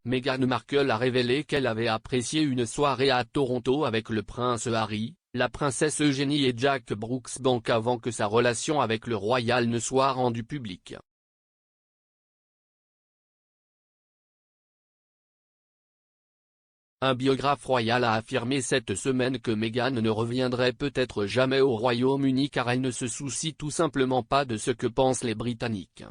Meghan Markle a révélé qu'elle avait apprécié une soirée à Toronto avec le prince Harry, la princesse Eugénie et Jack Brooksbank avant que sa relation avec le royal ne soit rendue publique. Un biographe royal a affirmé cette semaine que Meghan ne reviendrait peut-être jamais au Royaume-Uni car elle ne se soucie tout simplement pas de ce que pensent les Britanniques.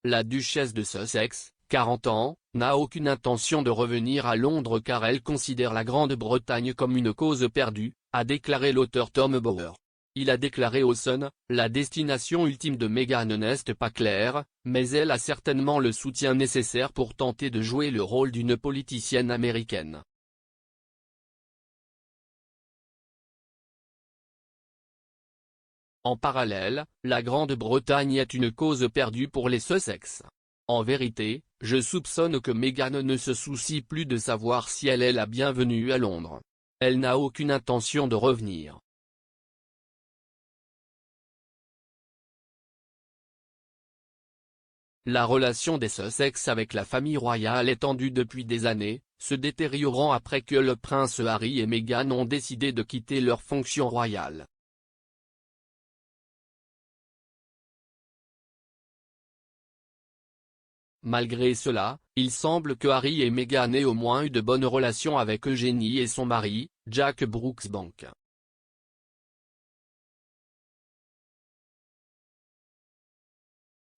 La duchesse de Sussex, 40 ans, n'a aucune intention de revenir à Londres car elle considère la Grande-Bretagne comme une cause perdue, a déclaré l'auteur Tom Bower. Il a déclaré au Sun, la destination ultime de Meghan n'est pas claire, mais elle a certainement le soutien nécessaire pour tenter de jouer le rôle d'une politicienne américaine. En parallèle, la Grande-Bretagne est une cause perdue pour les Sussex. En vérité, je soupçonne que Meghan ne se soucie plus de savoir si elle est la bienvenue à Londres. Elle n'a aucune intention de revenir. La relation des Sussex avec la famille royale est tendue depuis des années, se détériorant après que le prince Harry et Meghan ont décidé de quitter leurs fonctions royales. Malgré cela, il semble que Harry et Meghan aient au moins eu de bonnes relations avec Eugénie et son mari, Jack Brooksbank.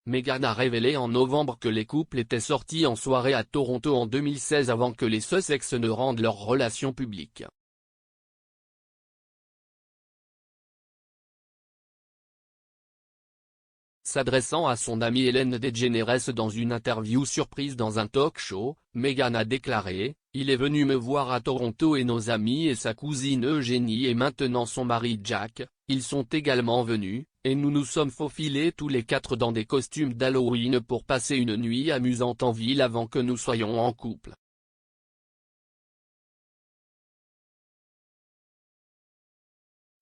Meghan a révélé en novembre que les couples étaient sortis en soirée à Toronto en 2016 avant que les Sussex ne rendent leur relation publique. S'adressant à son amie Ellen DeGeneres dans une interview surprise dans un talk-show, Meghan a déclaré « Il est venu me voir à Toronto et nos amis et sa cousine Eugénie et maintenant son mari Jack, ils sont également venus, et nous nous sommes faufilés tous les quatre dans des costumes d'Halloween pour passer une nuit amusante en ville avant que nous soyons en couple. »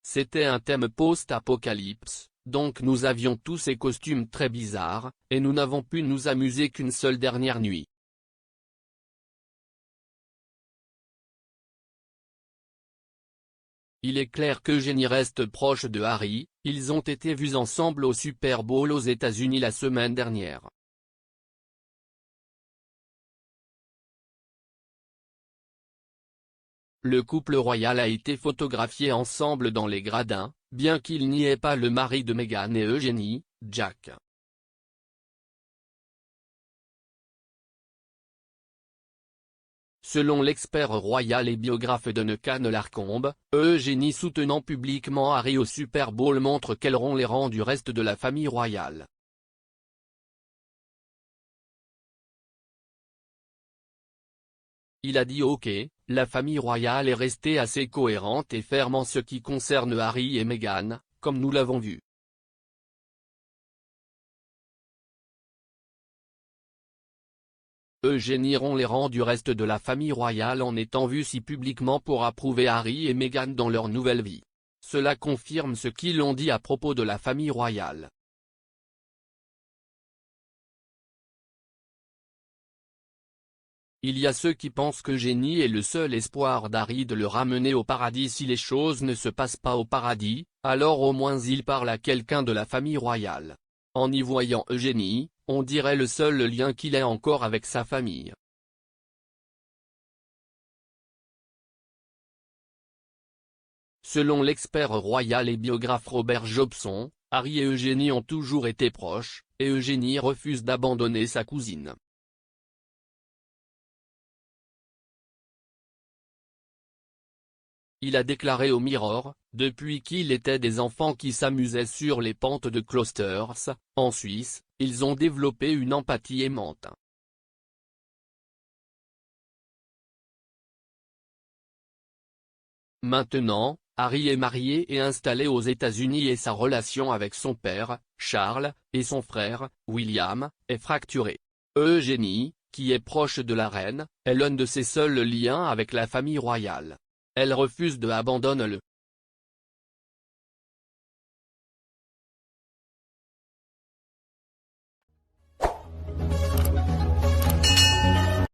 C'était un thème post-apocalypse. Donc nous avions tous ces costumes très bizarres, et nous n'avons pu nous amuser qu'une seule dernière nuit. Il est clair qu'Eugénie reste proche de Harry, ils ont été vus ensemble au Super Bowl aux États-Unis la semaine dernière. Le couple royal a été photographié ensemble dans les gradins, bien qu'il n'y ait pas le mari de Meghan et Eugénie, Jack. Selon l'expert royal et biographe Duncan Larcombe, Eugénie soutenant publiquement Harry au Super Bowl montre qu'elle rompt les rangs du reste de la famille royale. Il a dit ok, la famille royale est restée assez cohérente et ferme en ce qui concerne Harry et Meghan, comme nous l'avons vu. Eugénie rompt les rangs du reste de la famille royale en étant vue si publiquement pour approuver Harry et Meghan dans leur nouvelle vie. Cela confirme ce qu'ils ont dit à propos de la famille royale. Il y a ceux qui pensent qu'Eugénie est le seul espoir d'Harry de le ramener au paradis si les choses ne se passent pas au paradis, alors au moins il parle à quelqu'un de la famille royale. En y voyant Eugénie, on dirait le seul lien qu'il ait encore avec sa famille. Selon l'expert royal et biographe Robert Jobson, Harry et Eugénie ont toujours été proches, et Eugénie refuse d'abandonner sa cousine. Il a déclaré au Mirror, depuis qu'ils étaient des enfants qui s'amusaient sur les pentes de Cloisters, en Suisse, ils ont développé une empathie aimante. Maintenant, Harry est marié et installé aux États-Unis et sa relation avec son père, Charles, et son frère, William, est fracturée. Eugénie, qui est proche de la reine, est l'un de ses seuls liens avec la famille royale. Elle refuse de abandonner le